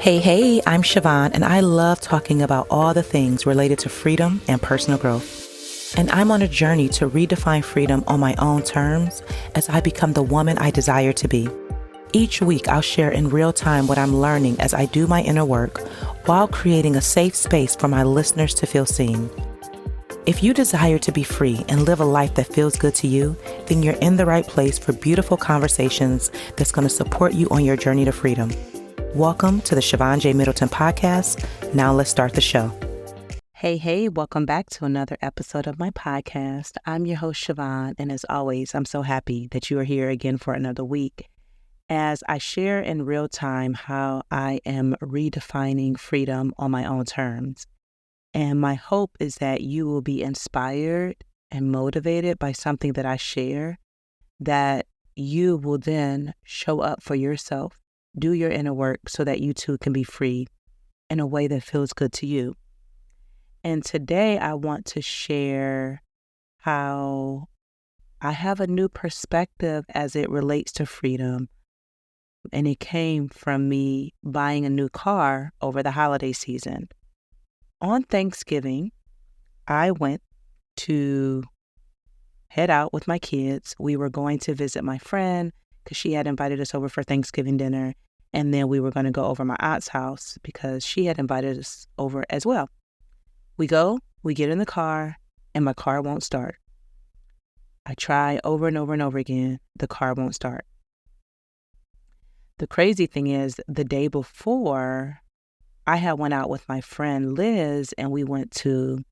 Hey, I'm Siobhan, and I love talking about all the things related to freedom and personal growth. And I'm on a journey to redefine freedom on my own terms as I become the woman I desire to be. Each week, I'll share in real time what I'm learning as I do my inner work while creating a safe space for my listeners to feel seen. If you desire to be free and live a life that feels good to you, then you're in the right place for beautiful conversations that's going to support you on your journey to freedom. Welcome to the Siobhan J. Middleton podcast. Now let's start the show. Hey, welcome back to another episode of my podcast. I'm your host, Siobhan, and as always, I'm so happy that you are here again for another week as I share in real time how I am redefining freedom on my own terms. And my hope is that you will be inspired and motivated by something that I share, that you will then show up for yourself, do your inner work so that you too can be free in a way that feels good to you. And today I want to share how I have a new perspective as it relates to freedom. And it came from me buying a new car over the holiday season. On Thanksgiving, I went to head out with my kids. We were going to visit my friend because she had invited us over for Thanksgiving dinner. And then we were going to go over my aunt's house because she had invited us over as well. We get in the car, and my car won't start. I try over and over and over again. The car won't start. The crazy thing is, the day before, I had went out with my friend Liz, and we went to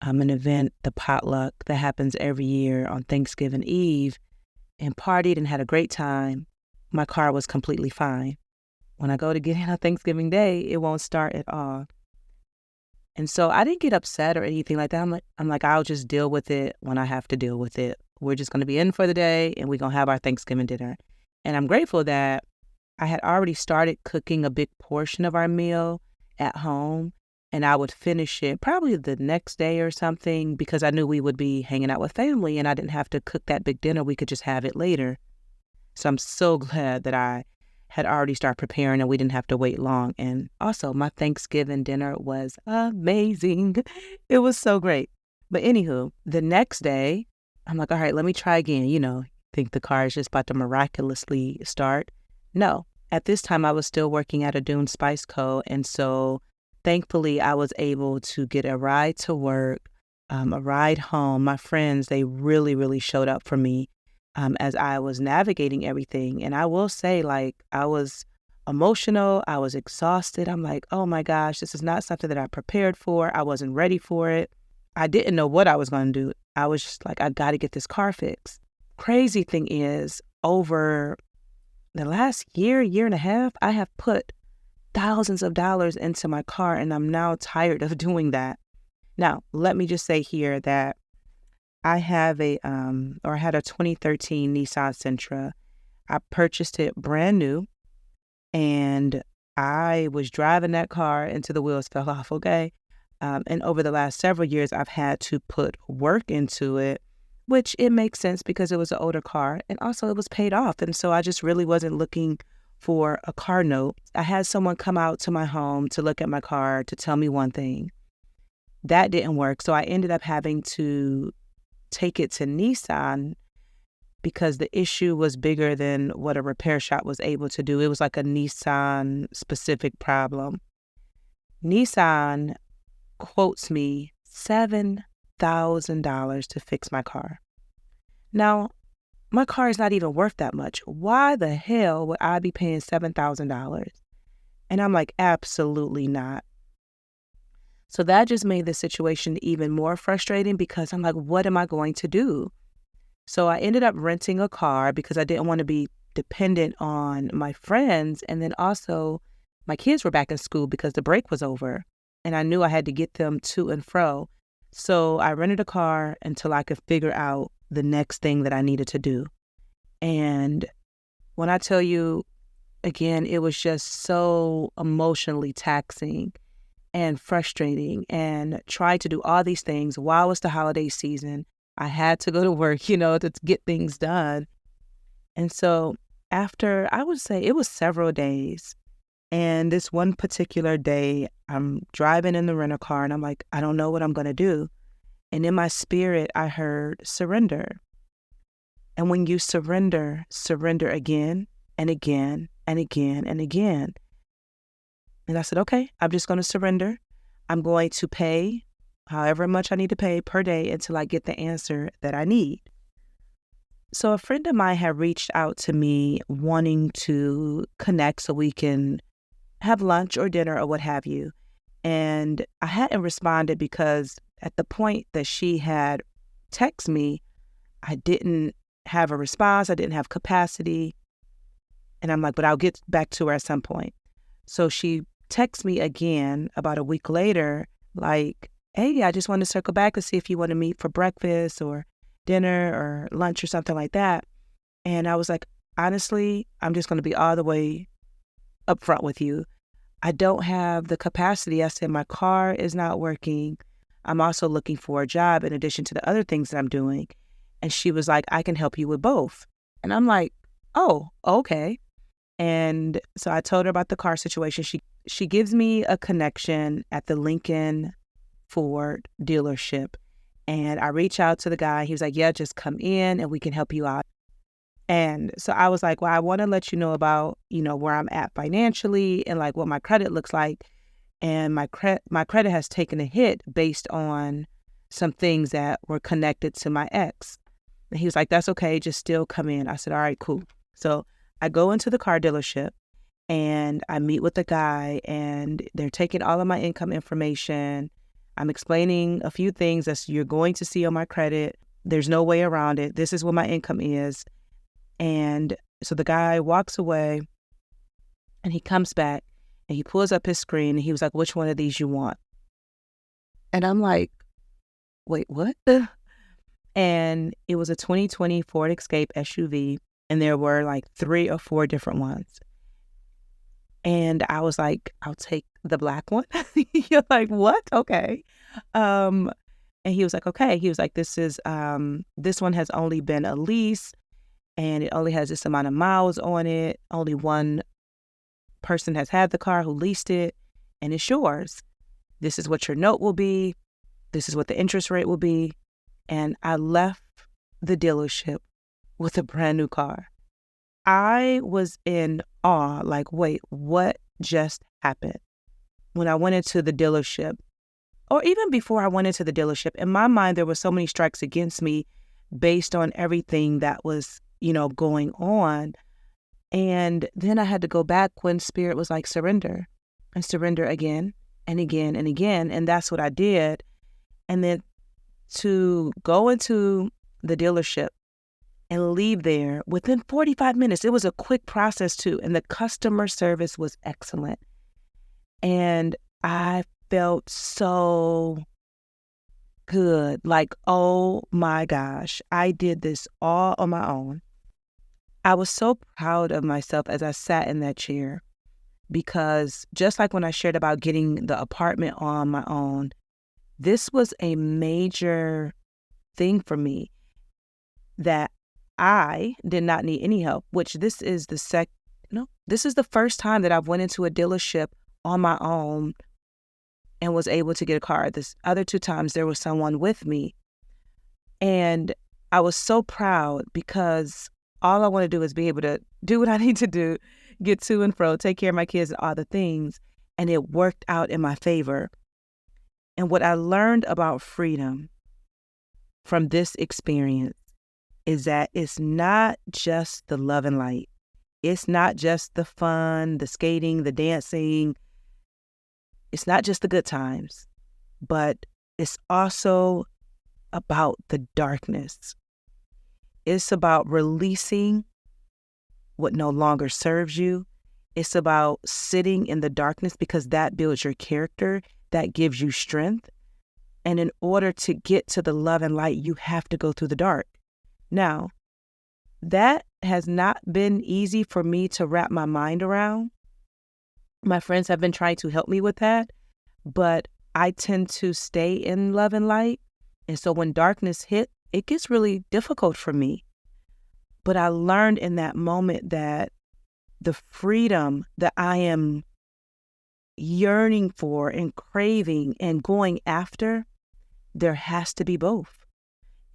an event, the potluck that happens every year on Thanksgiving Eve, and partied and had a great time. My car was completely fine. When I go to get in on Thanksgiving Day, it won't start at all. And so I didn't get upset or anything like that. I'm like, I'll just deal with it when I have to deal with it. We're just going to be in for the day, and we're going to have our Thanksgiving dinner. And I'm grateful that I had already started cooking a big portion of our meal at home, and I would finish it probably the next day or something because I knew we would be hanging out with family and I didn't have to cook that big dinner. We could just have it later. So I'm so glad that I had already started preparing and we didn't have to wait long. And also, my Thanksgiving dinner was amazing. It was so great. But anywho, the next day, I'm like, all right, let me try again. Think the car is just about to miraculously start. No, at this time, I was still working at a Dune Spice Co. And so thankfully, I was able to get a ride to work, a ride home. My friends, they really, really showed up for me as I was navigating everything. And I will say, I was emotional. I was exhausted. I'm like, oh my gosh, this is not something that I prepared for. I wasn't ready for it. I didn't know what I was going to do. I was just like, I got to get this car fixed. Crazy thing is, over the last year and a half, I have put thousands of dollars into my car, and I'm now tired of doing that. Now, let me just say here that I have I had a 2013 Nissan Sentra. I purchased it brand new, and I was driving that car until the wheels fell off, okay? And over the last several years, I've had to put work into it, which it makes sense because it was an older car, and also it was paid off. And so I just really wasn't looking for a car note. I had someone come out to my home to look at my car to tell me one thing. That didn't work. So I ended up having to take it to Nissan because the issue was bigger than what a repair shop was able to do. It was like a Nissan specific problem. Nissan quotes me $7,000 to fix my car. Now, my car is not even worth that much. Why the hell would I be paying $7,000? And I'm like, absolutely not. So that just made the situation even more frustrating because I'm like, what am I going to do? So I ended up renting a car because I didn't want to be dependent on my friends. And then also my kids were back in school because the break was over and I knew I had to get them to and fro. So I rented a car until I could figure out the next thing that I needed to do. And when I tell you, again, it was just so emotionally taxing and frustrating and tried to do all these things while it's the holiday season. I had to go to work, to get things done. And so after, I would say it was several days, And this one particular day, I'm driving in the rental car and I'm like, I don't know what I'm going to do. And in my spirit, I heard surrender. And when you surrender, surrender again and again and again and again. And I said, okay, I'm just going to surrender. I'm going to pay however much I need to pay per day until I get the answer that I need. So a friend of mine had reached out to me wanting to connect so we can have lunch or dinner or what have you. And I hadn't responded because at the point that she had texted me, I didn't have a response. I didn't have capacity. And I'm like, but I'll get back to her at some point. So she texted me again about a week later, like, hey, I just wanted to circle back to see if you want to meet for breakfast or dinner or lunch or something like that. And I was like, honestly, I'm just going to be all the way upfront with you. I don't have the capacity. I said, my car is not working. I'm also looking for a job in addition to the other things that I'm doing. And she was like, I can help you with both. And I'm like, oh, okay. And so I told her about the car situation. She gives me a connection at the Lincoln Ford dealership. And I reach out to the guy. He was like, yeah, just come in and we can help you out. And so I was like, well, I want to let you know about, where I'm at financially and like what my credit looks like. And my credit has taken a hit based on some things that were connected to my ex. And he was like, that's okay. Just still come in. I said, all right, cool. So I go into the car dealership and I meet with the guy and they're taking all of my income information. I'm explaining a few things that you're going to see on my credit. There's no way around it. This is what my income is. And so the guy walks away and he comes back and he pulls up his screen and he was like, which one of these you want? And I'm like, wait, what? And it was a 2020 Ford Escape SUV. And there were like 3 or 4 different ones. And I was like, I'll take the black one. You're like, what? Okay. And he was like, okay. He was like, this one has only been a lease and it only has this amount of miles on it. Only one person has had the car who leased it and it's yours. This is what your note will be. This is what the interest rate will be. And I left the dealership with a brand new car. I was in awe, like, wait, what just happened? When I went into the dealership, or even before I went into the dealership, in my mind, there were so many strikes against me based on everything that was, going on. And then I had to go back when Spirit was like, surrender and surrender again and again and again. And that's what I did. And then to go into the dealership and leave there within 45 minutes. It was a quick process too. And the customer service was excellent. And I felt so good. Like, oh my gosh, I did this all on my own. I was so proud of myself as I sat in that chair because just like when I shared about getting the apartment on my own, this was a major thing for me that I did not need any help, which this is the first time that I've went into a dealership on my own and was able to get a car. This other 2 times there was someone with me. And I was so proud because all I want to do is be able to do what I need to do, get to and fro, take care of my kids and all the things. And it worked out in my favor. And what I learned about freedom from this experience is that it's not just the love and light. It's not just the fun, the skating, the dancing. It's not just the good times, but it's also about the darkness. It's about releasing what no longer serves you. It's about sitting in the darkness because that builds your character, that gives you strength. And in order to get to the love and light, you have to go through the dark. Now, that has not been easy for me to wrap my mind around. My friends have been trying to help me with that, but I tend to stay in love and light. And so when darkness hit, it gets really difficult for me. But I learned in that moment that the freedom that I am yearning for and craving and going after, there has to be both.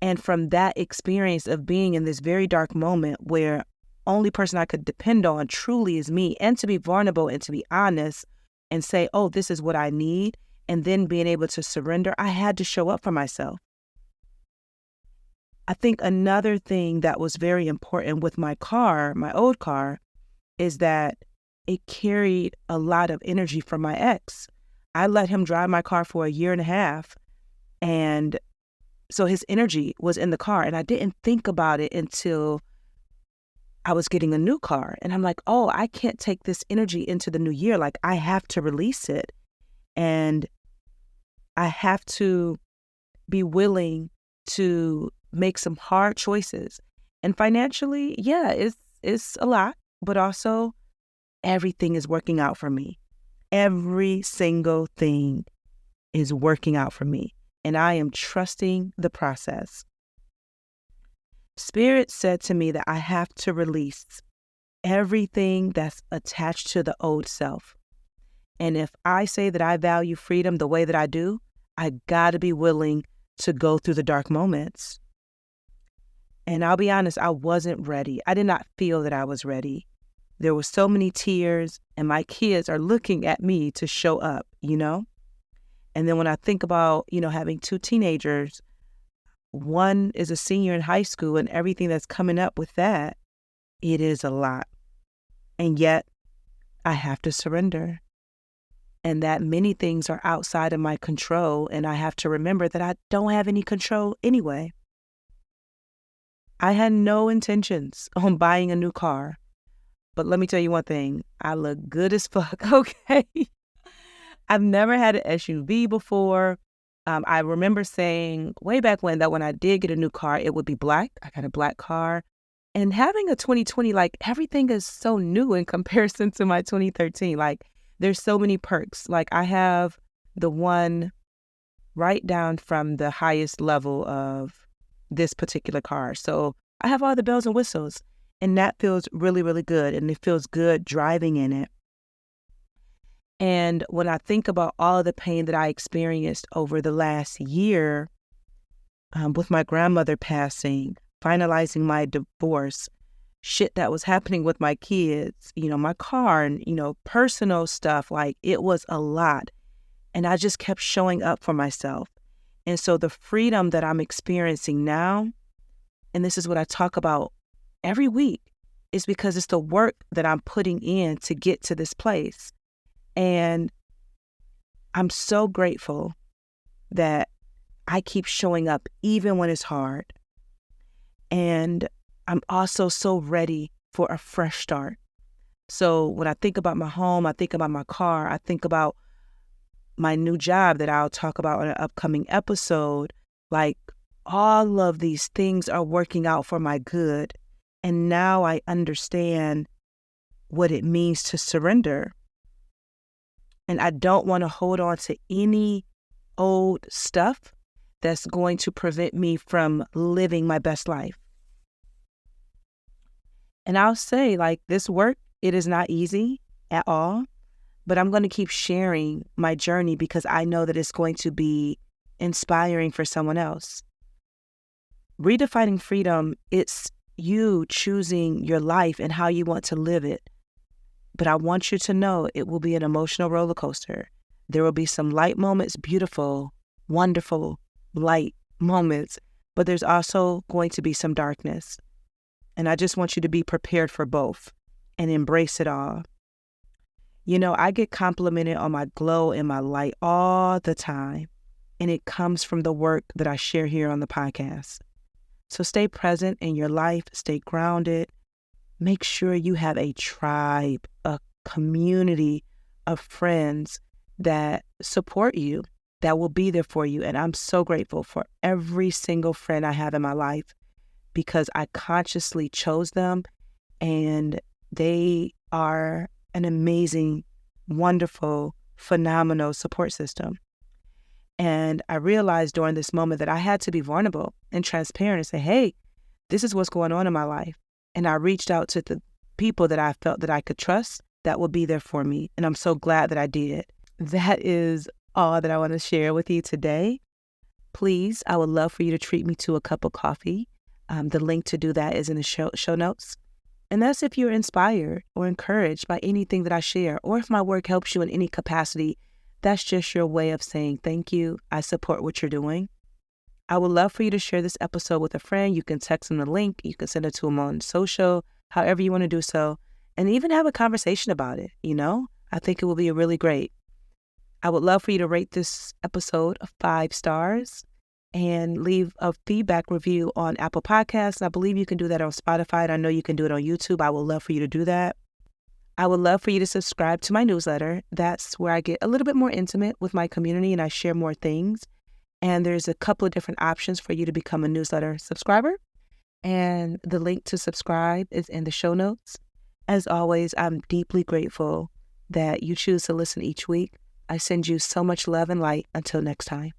And from that experience of being in this very dark moment where only person I could depend on truly is me, and to be vulnerable and to be honest and say, oh, this is what I need, and then being able to surrender, I had to show up for myself. I think another thing that was very important with my car, my old car, is that it carried a lot of energy from my ex. I let him drive my car for a year and a half, and so his energy was in the car, and I didn't think about it until I was getting a new car. And I'm like, oh, I can't take this energy into the new year. Like, I have to release it, and I have to be willing to make some hard choices. And financially, yeah, it's a lot, but also everything is working out for me. Every single thing is working out for me, and I am trusting the process. Spirit said to me that I have to release everything that's attached to the old self. And if I say that I value freedom the way that I do, I gotta be willing to go through the dark moments. And I'll be honest, I wasn't ready. I did not feel that I was ready. There were so many tears, and my kids are looking at me to show up, you know? And then when I think about, having two teenagers, one is a senior in high school, and everything that's coming up with that, it is a lot. And yet I have to surrender, and that many things are outside of my control. And I have to remember that I don't have any control anyway. I had no intentions on buying a new car, but let me tell you one thing, I look good as fuck, okay? I've never had an SUV before. I remember saying way back when that when I did get a new car, it would be black. I got a black car. And having a 2020, like, everything is so new in comparison to my 2013. Like, there's so many perks. Like, I have the one right down from the highest level of this particular car. So I have all the bells and whistles, and that feels really, really good. And it feels good driving in it. And when I think about all of the pain that I experienced over the last year, with my grandmother passing, finalizing my divorce, shit that was happening with my kids, my car, and, personal stuff, like, it was a lot. And I just kept showing up for myself. And so the freedom that I'm experiencing now, and this is what I talk about every week, is because it's the work that I'm putting in to get to this place. And I'm so grateful that I keep showing up even when it's hard. And I'm also so ready for a fresh start. So when I think about my home, I think about my car, I think about my new job that I'll talk about in an upcoming episode. Like, all of these things are working out for my good. And now I understand what it means to surrender. And I don't want to hold on to any old stuff that's going to prevent me from living my best life. And I'll say, like, this work, it is not easy at all, but I'm going to keep sharing my journey because I know that it's going to be inspiring for someone else. Redefining freedom, it's you choosing your life and how you want to live it. But I want you to know it will be an emotional roller coaster. There will be some light moments, beautiful, wonderful, light moments, but there's also going to be some darkness. And I just want you to be prepared for both and embrace it all. I get complimented on my glow and my light all the time, and it comes from the work that I share here on the podcast. So stay present in your life, stay grounded. Make sure you have a tribe, a community of friends that support you, that will be there for you. And I'm so grateful for every single friend I have in my life because I consciously chose them, and they are an amazing, wonderful, phenomenal support system. And I realized during this moment that I had to be vulnerable and transparent and say, hey, this is what's going on in my life. And I reached out to the people that I felt that I could trust, that will be there for me. And I'm so glad that I did. That is all that I want to share with you today. Please, I would love for you to treat me to a cup of coffee. The link to do that is in the show notes. And that's if you're inspired or encouraged by anything that I share, or if my work helps you in any capacity. That's just your way of saying thank you. I support what you're doing. I would love for you to share this episode with a friend. You can text them the link. You can send it to them on social, however you want to do so, and even have a conversation about it. I think it will be really great. I would love for you to rate this episode 5 stars and leave a feedback review on Apple Podcasts. I believe you can do that on Spotify, and I know you can do it on YouTube. I would love for you to do that. I would love for you to subscribe to my newsletter. That's where I get a little bit more intimate with my community and I share more things. And there's a couple of different options for you to become a newsletter subscriber. And the link to subscribe is in the show notes. As always, I'm deeply grateful that you choose to listen each week. I send you so much love and light. Until next time.